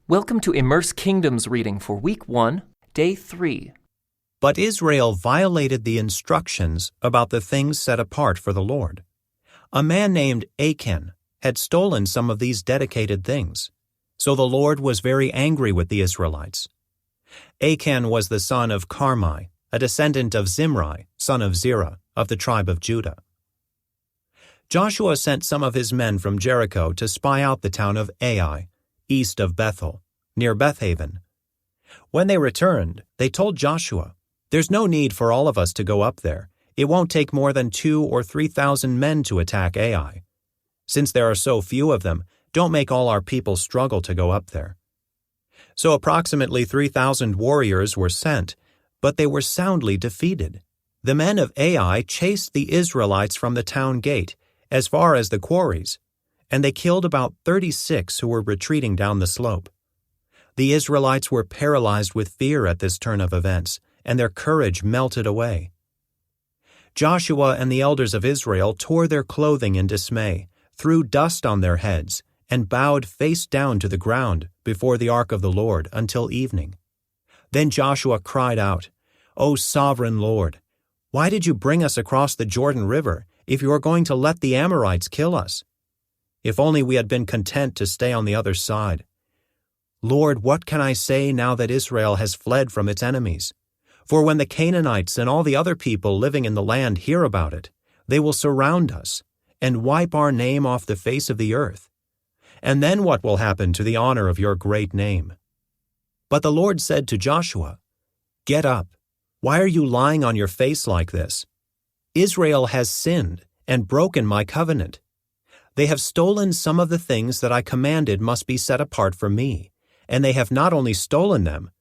Welcome to Immerse Kingdom's reading for Week 1, Day 3. But Israel violated the instructions about the things set apart for the Lord. A man named Achan had stolen some of these dedicated things, so the Lord was very angry with the Israelites. Achan was the son of Carmi, a descendant of Zimri, son of Zerah, of the tribe of Judah. Joshua sent some of his men from Jericho to spy out the town of Ai, east of Bethel, near Bethaven. When they returned, they told Joshua, "There's no need for all of us to go up there. It won't take more than 2,000 or 3,000 men to attack Ai. Since there are so few of them, don't make all our people struggle to go up there." So approximately 3,000 warriors were sent, but they were soundly defeated. The men of Ai chased the Israelites from the town gate as far as the quarries, and they killed about 36 who were retreating down the slope. The Israelites were paralyzed with fear at this turn of events, and their courage melted away. Joshua and the elders of Israel tore their clothing in dismay, threw dust on their heads, and bowed face down to the ground before the ark of the Lord until evening. Then Joshua cried out, "O sovereign Lord, why did you bring us across the Jordan River if you are going to let the Amorites kill us? If only we had been content to stay on the other side. Lord, what can I say now that Israel has fled from its enemies? For when the Canaanites and all the other people living in the land hear about it, they will surround us and wipe our name off the face of the earth. And then what will happen to the honor of your great name?" But the Lord said to Joshua, "Get up. Why are you lying on your face like this? Israel has sinned and broken my covenant. They have stolen some of the things that I commanded must be set apart for me, and they have not only stolen them,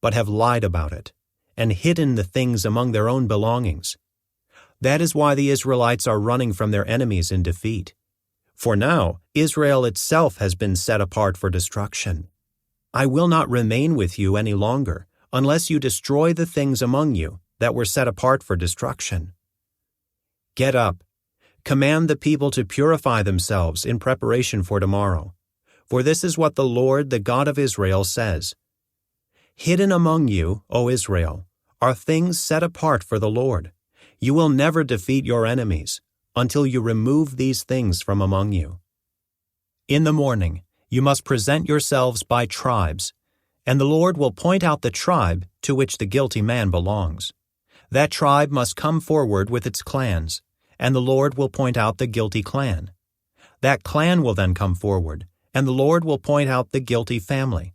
but have lied about it, and hidden the things among their own belongings. That is why the Israelites are running from their enemies in defeat. For now, Israel itself has been set apart for destruction. I will not remain with you any longer, unless you destroy the things among you that were set apart for destruction. Get up. Command the people to purify themselves in preparation for tomorrow. For this is what the Lord, the God of Israel, says. Hidden among you, O Israel, are things set apart for the Lord. You will never defeat your enemies until you remove these things from among you. In the morning, you must present yourselves by tribes, and the Lord will point out the tribe to which the guilty man belongs. That tribe must come forward with its clans, and the Lord will point out the guilty clan. That clan will then come forward, and the Lord will point out the guilty family.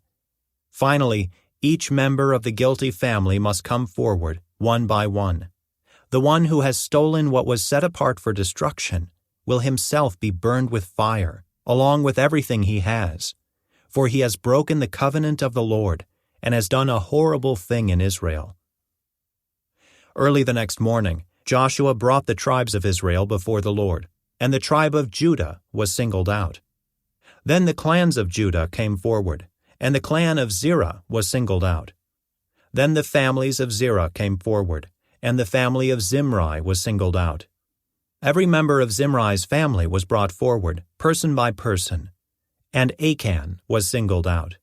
Finally, each member of the guilty family must come forward, one by one. The one who has stolen what was set apart for destruction will himself be burned with fire, along with everything he has, for he has broken the covenant of the Lord and has done a horrible thing in Israel." Early the next morning, Joshua brought the tribes of Israel before the Lord, and the tribe of Judah was singled out. Then the clans of Judah came forward, and the clan of Zerah was singled out. Then the families of Zerah came forward, and the family of Zimri was singled out. Every member of Zimri's family was brought forward, person by person, and Achan was singled out.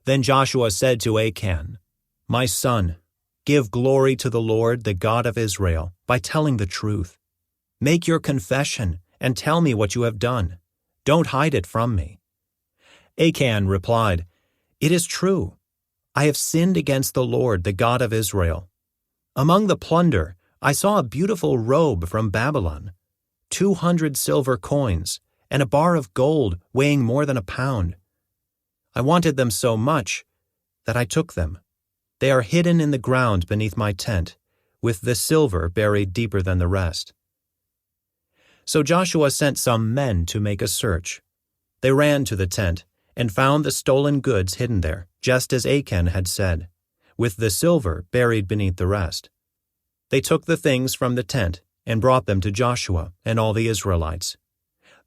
Then Joshua said to Achan, "My son, give glory to the Lord, the God of Israel, by telling the truth. Make your confession and tell me what you have done. Don't hide it from me." Achan replied, "It is true. I have sinned against the Lord, the God of Israel. Among the plunder, I saw a beautiful robe from Babylon, 200 silver coins, and a bar of gold weighing more than a pound. I wanted them so much that I took them. They are hidden in the ground beneath my tent, with the silver buried deeper than the rest." So Joshua sent some men to make a search. They ran to the tent and found the stolen goods hidden there, just as Achan had said, with the silver buried beneath the rest. They took the things from the tent and brought them to Joshua and all the Israelites.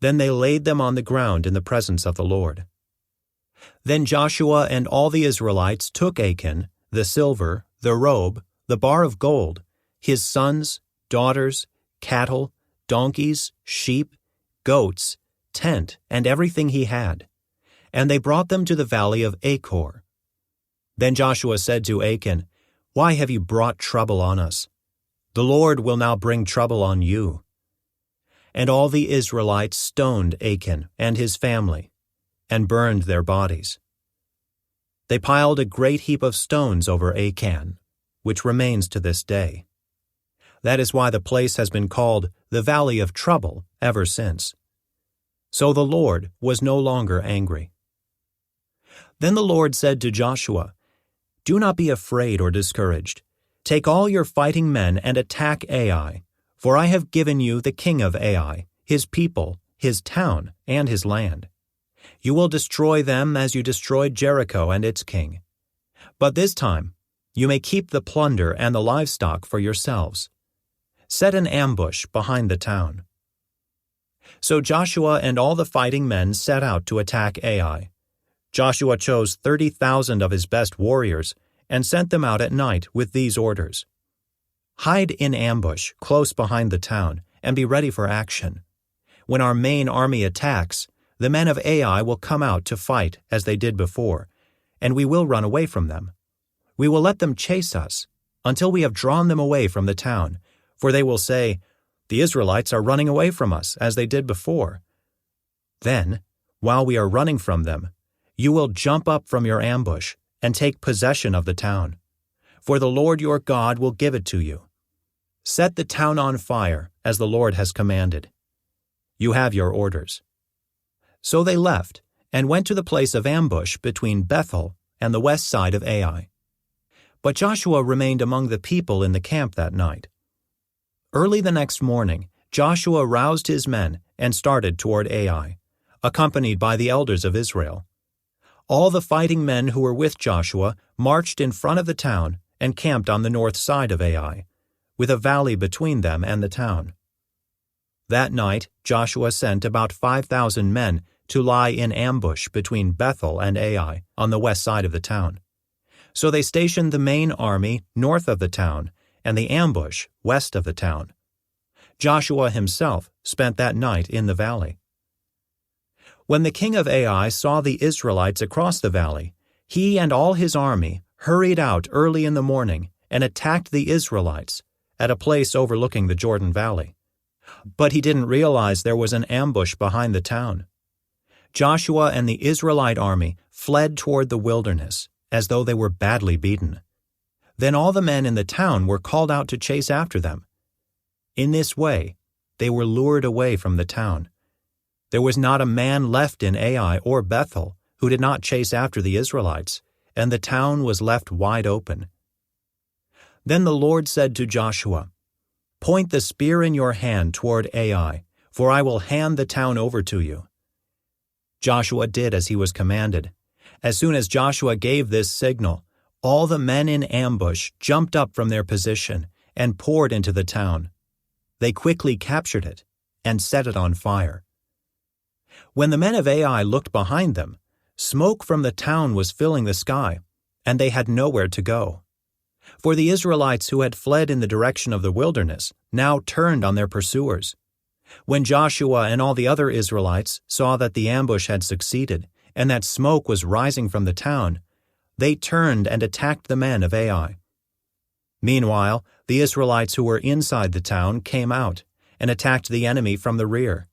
Then they laid them on the ground in the presence of the Lord. Then Joshua and all the Israelites took Achan, the silver, the robe, the bar of gold, his sons, daughters, cattle, donkeys, sheep, goats, tent, and everything he had, and they brought them to the valley of Achor. Then Joshua said to Achan, "Why have you brought trouble on us? The Lord will now bring trouble on you." And all the Israelites stoned Achan and his family, and burned their bodies. They piled a great heap of stones over Achan, which remains to this day. That is why the place has been called the Valley of Trouble ever since. So the Lord was no longer angry. Then the Lord said to Joshua, "Do not be afraid or discouraged. Take all your fighting men and attack Ai, for I have given you the king of Ai, his people, his town, and his land. You will destroy them as you destroyed Jericho and its king. But this time you may keep the plunder and the livestock for yourselves. Set an ambush behind the town." So Joshua and all the fighting men set out to attack Ai. Joshua chose 30,000 of his best warriors and sent them out at night with these orders: "Hide in ambush close behind the town and be ready for action. When our main army attacks, the men of Ai will come out to fight as they did before, and we will run away from them. We will let them chase us until we have drawn them away from the town, for they will say, 'The Israelites are running away from us as they did before.' Then, while we are running from them, you will jump up from your ambush and take possession of the town, for the Lord your God will give it to you. Set the town on fire as the Lord has commanded. You have your orders." So they left and went to the place of ambush between Bethel and the west side of Ai. But Joshua remained among the people in the camp that night. Early the next morning, Joshua roused his men and started toward Ai, accompanied by the elders of Israel. All the fighting men who were with Joshua marched in front of the town and camped on the north side of Ai, with a valley between them and the town. That night Joshua sent about 5,000 men to lie in ambush between Bethel and Ai on the west side of the town. So they stationed the main army north of the town and the ambush west of the town. Joshua himself spent that night in the valley. When the king of Ai saw the Israelites across the valley, he and all his army hurried out early in the morning and attacked the Israelites at a place overlooking the Jordan Valley. But he didn't realize there was an ambush behind the town. Joshua and the Israelite army fled toward the wilderness as though they were badly beaten. Then all the men in the town were called out to chase after them. In this way, they were lured away from the town. There was not a man left in Ai or Bethel who did not chase after the Israelites, and the town was left wide open. Then the Lord said to Joshua, "Point the spear in your hand toward Ai, for I will hand the town over to you." Joshua did as he was commanded. As soon as Joshua gave this signal, all the men in ambush jumped up from their position and poured into the town. They quickly captured it and set it on fire. When the men of Ai looked behind them, smoke from the town was filling the sky, and they had nowhere to go. For the Israelites who had fled in the direction of the wilderness now turned on their pursuers. When Joshua and all the other Israelites saw that the ambush had succeeded and that smoke was rising from the town, they turned and attacked the men of Ai. Meanwhile, the Israelites who were inside the town came out and attacked the enemy from the rear.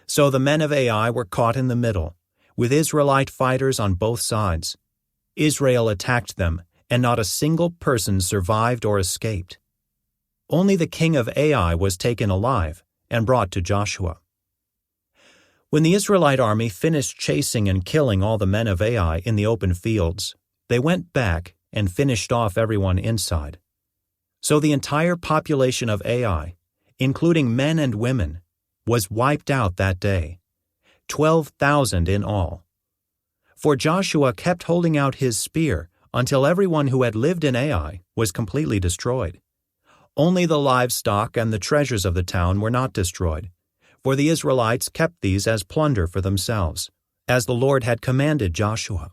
So the men of Ai were caught in the middle, with Israelite fighters on both sides. Israel attacked them, and not a single person survived or escaped. Only the king of Ai was taken alive and brought to Joshua. When the Israelite army finished chasing and killing all the men of Ai in the open fields, they went back and finished off everyone inside. So the entire population of Ai, including men and women, was wiped out that day, 12,000 in all. For Joshua kept holding out his spear until everyone who had lived in Ai was completely destroyed. Only the livestock and the treasures of the town were not destroyed, for the Israelites kept these as plunder for themselves, as the Lord had commanded Joshua.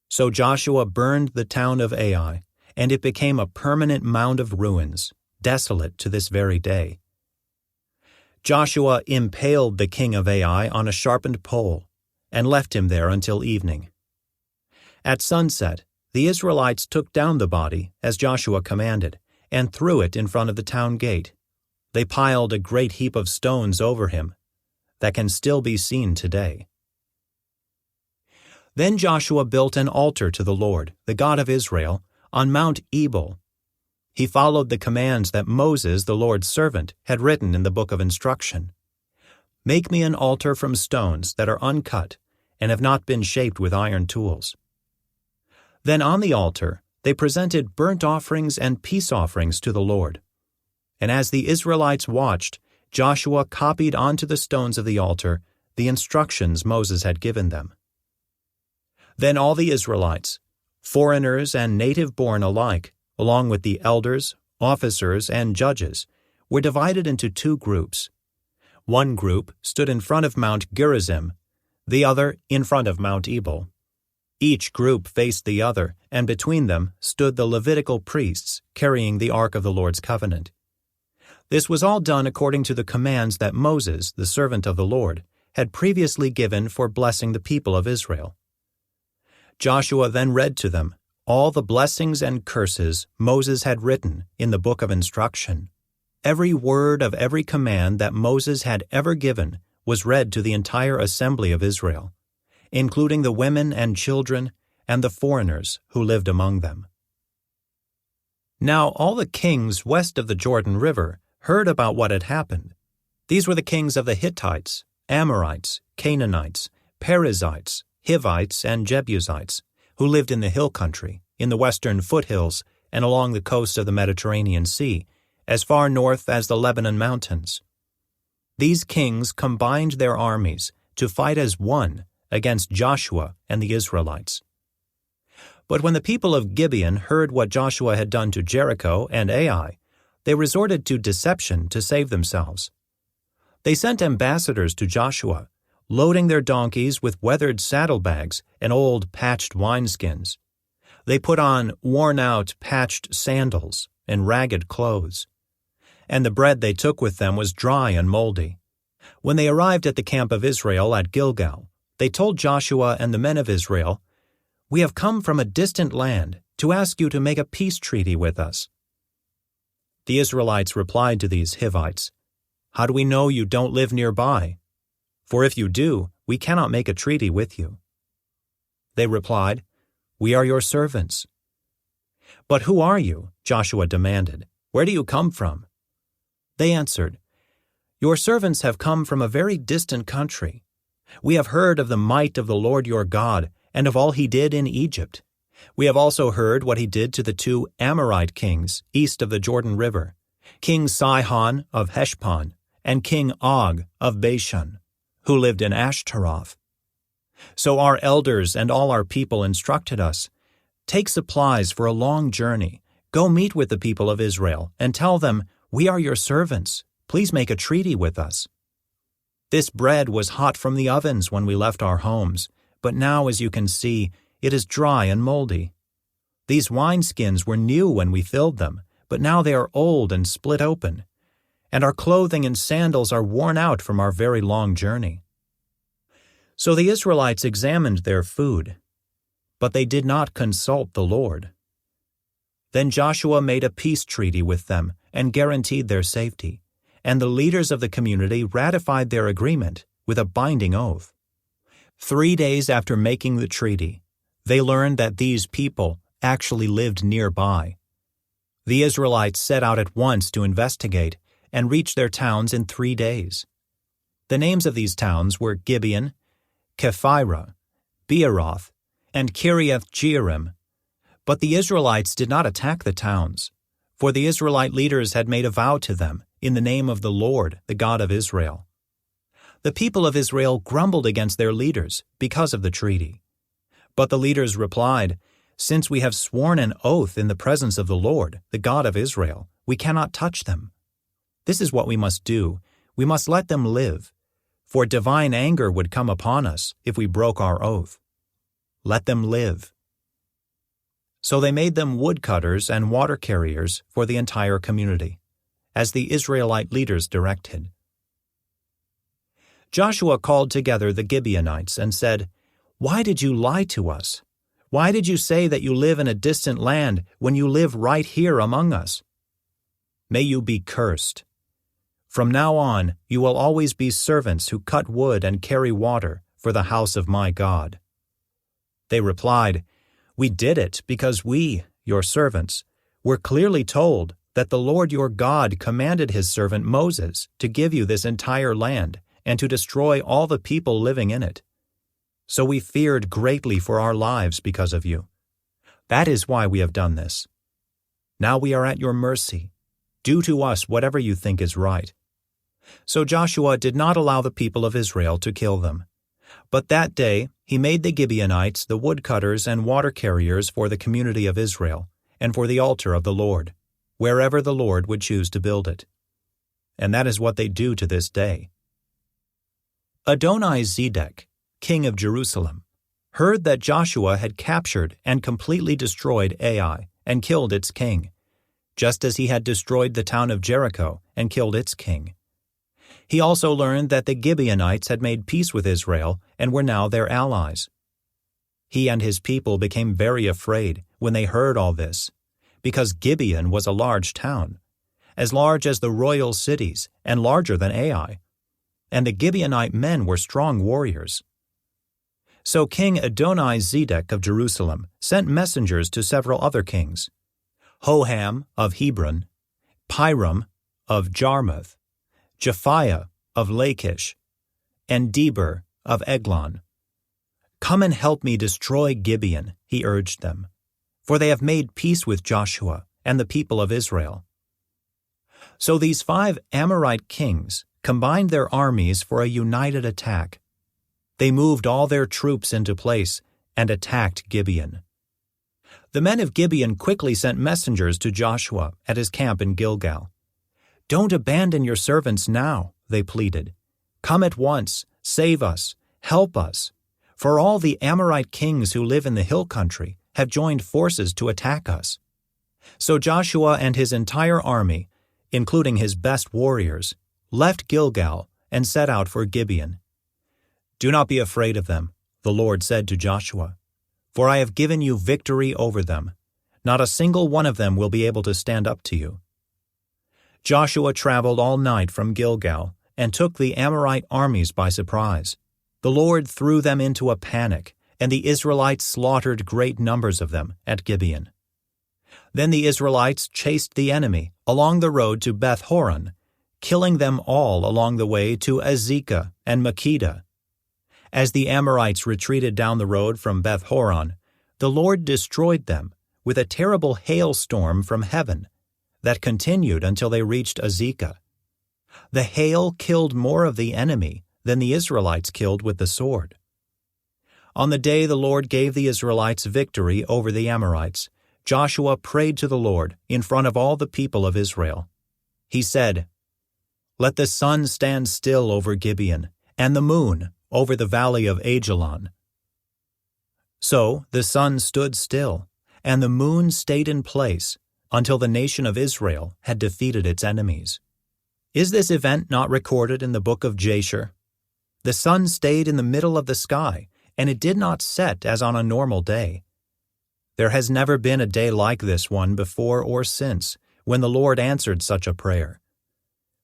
So Joshua burned the town of Ai, and it became a permanent mound of ruins, desolate to this very day. Joshua impaled the king of Ai on a sharpened pole, and left him there until evening. At sunset, the Israelites took down the body, as Joshua commanded, and threw it in front of the town gate. They piled a great heap of stones over him that can still be seen today. Then Joshua built an altar to the Lord, the God of Israel, on Mount Ebal. He followed the commands that Moses, the Lord's servant, had written in the book of instruction. Make me an altar from stones that are uncut and have not been shaped with iron tools. Then on the altar they presented burnt offerings and peace offerings to the Lord. And as the Israelites watched, Joshua copied onto the stones of the altar the instructions Moses had given them. Then all the Israelites, foreigners and native-born alike, along with the elders, officers, and judges, were divided into two groups. One group stood in front of Mount Gerizim, the other in front of Mount Ebal. Each group faced the other, and between them stood the Levitical priests carrying the Ark of the Lord's covenant. This was all done according to the commands that Moses, the servant of the Lord, had previously given for blessing the people of Israel. Joshua then read to them all the blessings and curses Moses had written in the book of instruction. Every word of every command that Moses had ever given was read to the entire assembly of Israel, including the women and children and the foreigners who lived among them. Now all the kings west of the Jordan River heard about what had happened. These were the kings of the Hittites, Amorites, Canaanites, Perizzites, Hivites, and Jebusites, who lived in the hill country, in the western foothills, and along the coast of the Mediterranean Sea, as far north as the Lebanon mountains. These kings combined their armies to fight as one against Joshua and the Israelites. But when the people of Gibeon heard what Joshua had done to Jericho and Ai, they resorted to deception to save themselves. They sent ambassadors to Joshua, loading their donkeys with weathered saddlebags and old patched wineskins. They put on worn-out patched sandals and ragged clothes. And the bread they took with them was dry and moldy. When they arrived at the camp of Israel at Gilgal, they told Joshua and the men of Israel, "We have come from a distant land to ask you to make a peace treaty with us." The Israelites replied to these Hivites, "How do we know you don't live nearby? For if you do, we cannot make a treaty with you." They replied, "We are your servants." "But who are you?" Joshua demanded. "Where do you come from?" They answered, "Your servants have come from a very distant country. We have heard of the might of the Lord your God and of all he did in Egypt. We have also heard what he did to the two Amorite kings east of the Jordan River, King Sihon of Heshbon and King Og of Bashan, who lived in Ashtaroth. So our elders and all our people instructed us, 'Take supplies for a long journey. Go meet with the people of Israel and tell them, "We are your servants. Please make a treaty with us." This bread was hot from the ovens when we left our homes, but now, as you can see, it is dry and moldy. These wineskins were new when we filled them, but now they are old and split open, and our clothing and sandals are worn out from our very long journey." So the Israelites examined their food, but they did not consult the Lord. Then Joshua made a peace treaty with them and guaranteed their safety, and the leaders of the community ratified their agreement with a binding oath. 3 days after making the treaty, they learned that these people actually lived nearby. The Israelites set out at once to investigate and reached their towns in 3 days. The names of these towns were Gibeon, Kephirah, Beeroth, and Kiriath Jearim. But the Israelites did not attack the towns, for the Israelite leaders had made a vow to them in the name of the Lord, the God of Israel. The people of Israel grumbled against their leaders because of the treaty. But the leaders replied, "Since we have sworn an oath in the presence of the Lord, the God of Israel, we cannot touch them. This is what we must do. We must let them live, for divine anger would come upon us if we broke our oath. Let them live." So they made them woodcutters and water carriers for the entire community, as the Israelite leaders directed. Joshua called together the Gibeonites and said, "Why did you lie to us? Why did you say that you live in a distant land when you live right here among us? May you be cursed. From now on, you will always be servants who cut wood and carry water for the house of my God." They replied, "We did it because we, your servants, were clearly told that the Lord your God commanded his servant Moses to give you this entire land and to destroy all the people living in it. So we feared greatly for our lives because of you. That is why we have done this. Now we are at your mercy. Do to us whatever you think is right." So Joshua did not allow the people of Israel to kill them. But that day he made the Gibeonites the woodcutters and water carriers for the community of Israel and for the altar of the Lord, wherever the Lord would choose to build it. And that is what they do to this day. Adoni-Zedek, king of Jerusalem, heard that Joshua had captured and completely destroyed Ai and killed its king, just as he had destroyed the town of Jericho and killed its king. He also learned that the Gibeonites had made peace with Israel and were now their allies. He and his people became very afraid when they heard all this, because Gibeon was a large town, as large as the royal cities and larger than Ai, and the Gibeonite men were strong warriors. So King Adoni-Zedek of Jerusalem sent messengers to several other kings, Hoham of Hebron, Piram of Jarmuth, Japhiah of Lachish, and Deber of Eglon. "Come and help me destroy Gibeon," he urged them, "for they have made peace with Joshua and the people of Israel." So these 5 Amorite kings combined their armies for a united attack. They moved all their troops into place and attacked Gibeon. The men of Gibeon quickly sent messengers to Joshua at his camp in Gilgal. "Don't abandon your servants now," they pleaded. "Come at once, save us, help us, for all the Amorite kings who live in the hill country have joined forces to attack us." So Joshua and his entire army, including his best warriors, left Gilgal and set out for Gibeon. "Do not be afraid of them," the Lord said to Joshua, "for I have given you victory over them. Not a single one of them will be able to stand up to you." Joshua traveled all night from Gilgal and took the Amorite armies by surprise. The Lord threw them into a panic, and the Israelites slaughtered great numbers of them at Gibeon. Then the Israelites chased the enemy along the road to Beth-horon, killing them all along the way to Azekah and Makkedah. As the Amorites retreated down the road from Beth-horon, the Lord destroyed them with a terrible hailstorm from heaven that continued until they reached Azekah. The hail killed more of the enemy than the Israelites killed with the sword. On the day the Lord gave the Israelites victory over the Amorites, Joshua prayed to the Lord in front of all the people of Israel. He said, "Let the sun stand still over Gibeon, and the moon over the valley of Ajalon." So the sun stood still, and the moon stayed in place until the nation of Israel had defeated its enemies. Is this event not recorded in the book of Jasher? The sun stayed in the middle of the sky, and it did not set as on a normal day. There has never been a day like this one before or since, when the Lord answered such a prayer.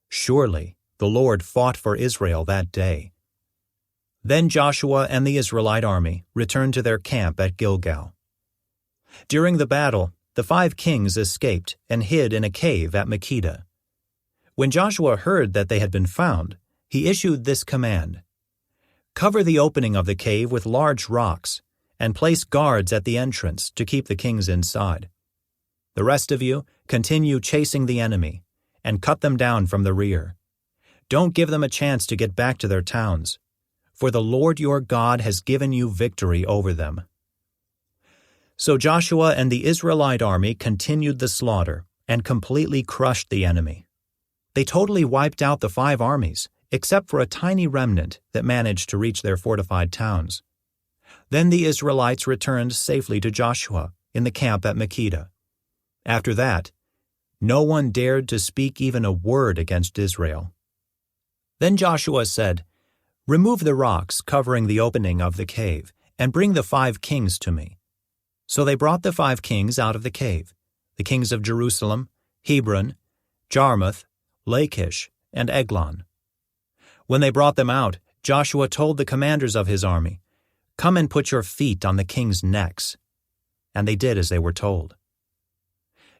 Surely the Lord fought for Israel that day. Then Joshua and the Israelite army returned to their camp at Gilgal. During the battle, the 5 kings escaped and hid in a cave at Makkedah. When Joshua heard that they had been found, he issued this command: "Cover the opening of the cave with large rocks, and place guards at the entrance to keep the kings inside. The rest of you continue chasing the enemy, and cut them down from the rear. Don't give them a chance to get back to their towns, for the Lord your God has given you victory over them." So Joshua and the Israelite army continued the slaughter and completely crushed the enemy. They totally wiped out the 5 armies, except for a tiny remnant that managed to reach their fortified towns. Then the Israelites returned safely to Joshua in the camp at Makkedah. After that, no one dared to speak even a word against Israel. Then Joshua said, Remove the rocks covering the opening of the cave, and bring the 5 kings to me. So they brought the 5 kings out of the cave, the kings of Jerusalem, Hebron, Jarmuth, Lachish, and Eglon. When they brought them out, Joshua told the commanders of his army, "Come and put your feet on the kings' necks." And they did as they were told.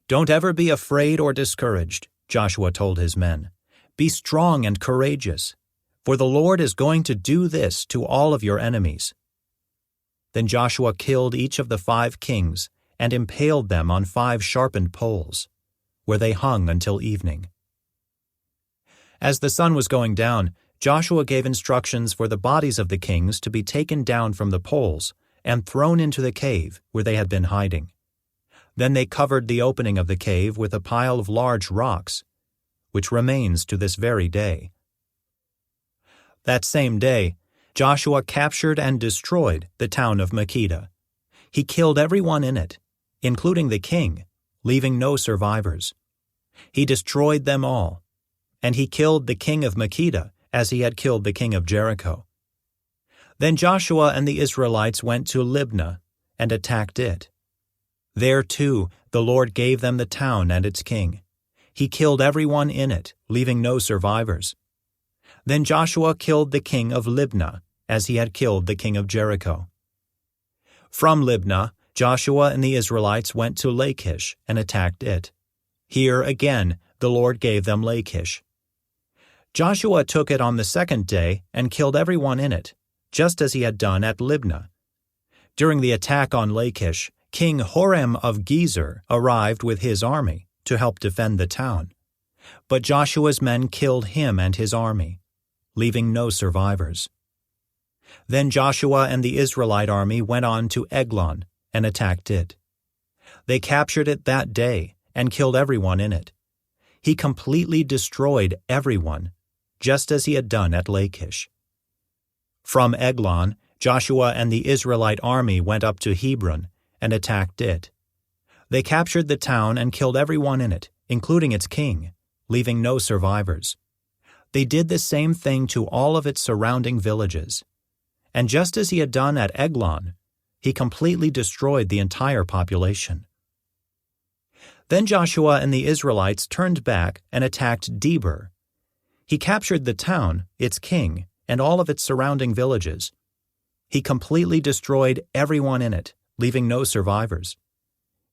"Don't ever be afraid or discouraged," Joshua told his men. "Be strong and courageous, for the Lord is going to do this to all of your enemies." Then Joshua killed each of the 5 kings and impaled them on 5 sharpened poles, where they hung until evening. As the sun was going down, Joshua gave instructions for the bodies of the kings to be taken down from the poles and thrown into the cave where they had been hiding. Then they covered the opening of the cave with a pile of large rocks, which remains to this very day. That same day, Joshua captured and destroyed the town of Makkedah. He killed everyone in it, including the king, leaving no survivors. He destroyed them all, and he killed the king of Makkedah as he had killed the king of Jericho. Then Joshua and the Israelites went to Libnah and attacked it. There, too, the Lord gave them the town and its king. He killed everyone in it, leaving no survivors. Then Joshua killed the king of Libnah, as he had killed the king of Jericho. From Libnah, Joshua and the Israelites went to Lachish and attacked it. Here again the Lord gave them Lachish. Joshua took it on the 2nd day and killed everyone in it, just as he had done at Libnah. During the attack on Lachish, King Horam of Gezer arrived with his army to help defend the town. But Joshua's men killed him and his army, leaving no survivors. Then Joshua and the Israelite army went on to Eglon and attacked it. They captured it that day and killed everyone in it. He completely destroyed everyone, just as he had done at Lachish. From Eglon, Joshua and the Israelite army went up to Hebron and attacked it. They captured the town and killed everyone in it, including its king, leaving no survivors. They did the same thing to all of its surrounding villages. And just as he had done at Eglon, he completely destroyed the entire population. Then Joshua and the Israelites turned back and attacked Debir. He captured the town, its king, and all of its surrounding villages. He completely destroyed everyone in it, leaving no survivors.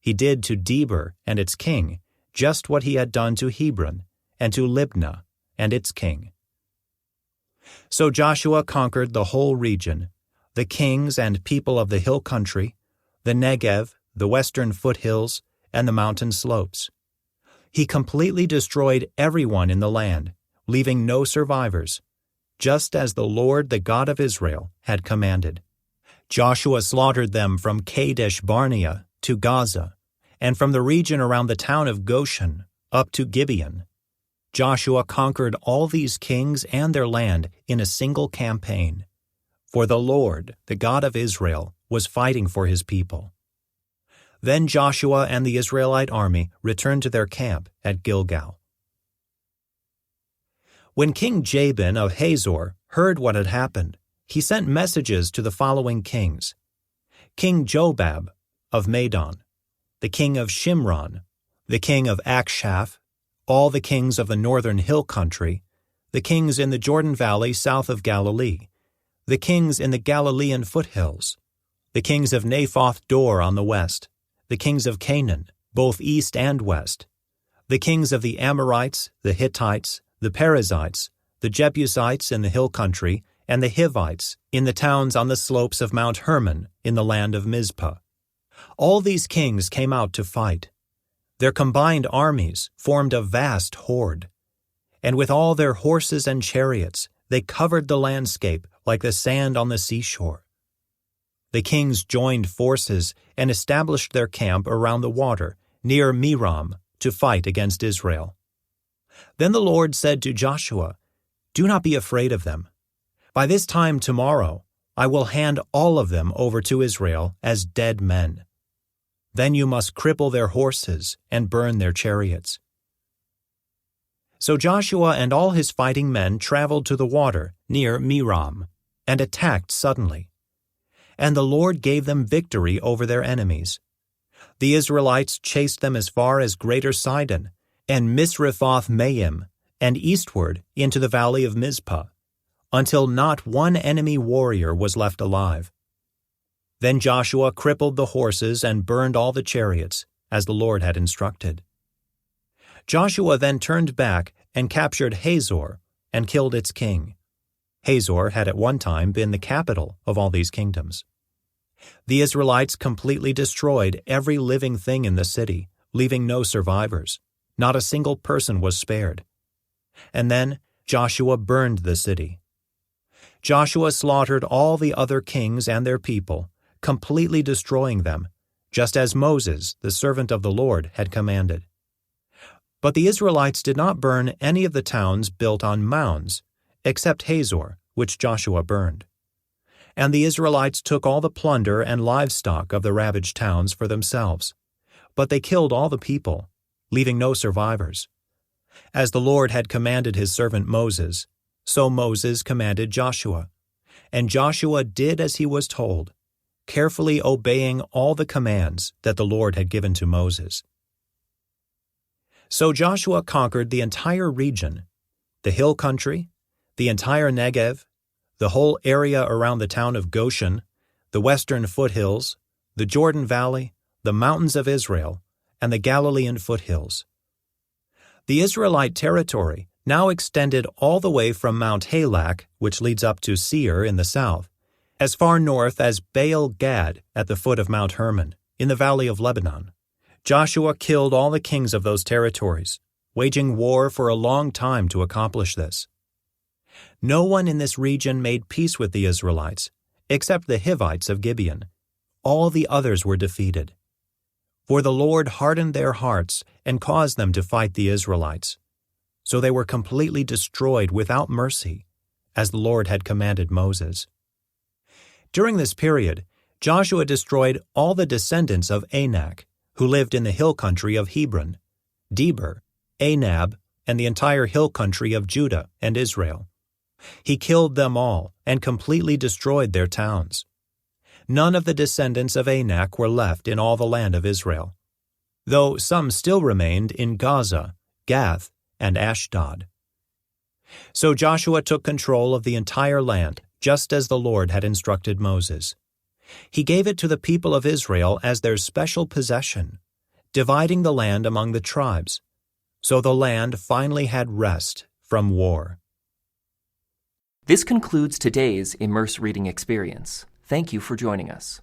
He did to Debir and its king just what he had done to Hebron and to Libnah and its king. So Joshua conquered the whole region, the kings and people of the hill country, the Negev, the western foothills, and the mountain slopes. He completely destroyed everyone in the land, leaving no survivors, just as the Lord, the God of Israel, had commanded. Joshua slaughtered them from Kadesh Barnea to Gaza, and from the region around the town of Goshen up to Gibeon. Joshua conquered all these kings and their land in a single campaign, for the Lord, the God of Israel, was fighting for his people. Then Joshua and the Israelite army returned to their camp at Gilgal. When King Jabin of Hazor heard what had happened, he sent messages to the following kings: King Jobab of Madon, the king of Shimron, the king of Akshaph, all the kings of the northern hill country, the kings in the Jordan Valley south of Galilee, the kings in the Galilean foothills, the kings of Naphoth Dor on the west, the kings of Canaan, both east and west, the kings of the Amorites, the Hittites, the Perizzites, the Jebusites in the hill country, and the Hivites in the towns on the slopes of Mount Hermon in the land of Mizpah. All these kings came out to fight. Their combined armies formed a vast horde, and with all their horses and chariots, they covered the landscape like the sand on the seashore. The kings joined forces and established their camp around the water near Merom to fight against Israel. Then the Lord said to Joshua, "Do not be afraid of them. By this time tomorrow, I will hand all of them over to Israel as dead men. Then you must cripple their horses and burn their chariots." So Joshua and all his fighting men traveled to the water near Merom and attacked suddenly. And the Lord gave them victory over their enemies. The Israelites chased them as far as Greater Sidon and Misrephoth-Maim and eastward into the valley of Mizpah, until not one enemy warrior was left alive. Then Joshua crippled the horses and burned all the chariots, as the Lord had instructed. Joshua then turned back and captured Hazor and killed its king. Hazor had at one time been the capital of all these kingdoms. The Israelites completely destroyed every living thing in the city, leaving no survivors. Not a single person was spared. And then Joshua burned the city. Joshua slaughtered all the other kings and their people, completely destroying them, just as Moses, the servant of the Lord, had commanded. But the Israelites did not burn any of the towns built on mounds, except Hazor, which Joshua burned. And the Israelites took all the plunder and livestock of the ravaged towns for themselves, but they killed all the people, leaving no survivors. As the Lord had commanded his servant Moses, so Moses commanded Joshua. And Joshua did as he was told, carefully obeying all the commands that the Lord had given to Moses. So Joshua conquered the entire region, the hill country, the entire Negev, the whole area around the town of Goshen, the western foothills, the Jordan Valley, the mountains of Israel, and the Galilean foothills. The Israelite territory now extended all the way from Mount Halak, which leads up to Seir in the south, as far north as Baal Gad at the foot of Mount Hermon, in the valley of Lebanon. Joshua killed all the kings of those territories, waging war for a long time to accomplish this. No one in this region made peace with the Israelites, except the Hivites of Gibeon. All the others were defeated. For the Lord hardened their hearts and caused them to fight the Israelites. So they were completely destroyed without mercy, as the Lord had commanded Moses. During this period, Joshua destroyed all the descendants of Anak, who lived in the hill country of Hebron, Deber, Anab, and the entire hill country of Judah and Israel. He killed them all and completely destroyed their towns. None of the descendants of Anak were left in all the land of Israel, though some still remained in Gaza, Gath, and Ashdod. So Joshua took control of the entire land, just as the Lord had instructed Moses. He gave it to the people of Israel as their special possession, dividing the land among the tribes. So the land finally had rest from war. This concludes today's Immerse reading experience. Thank you for joining us.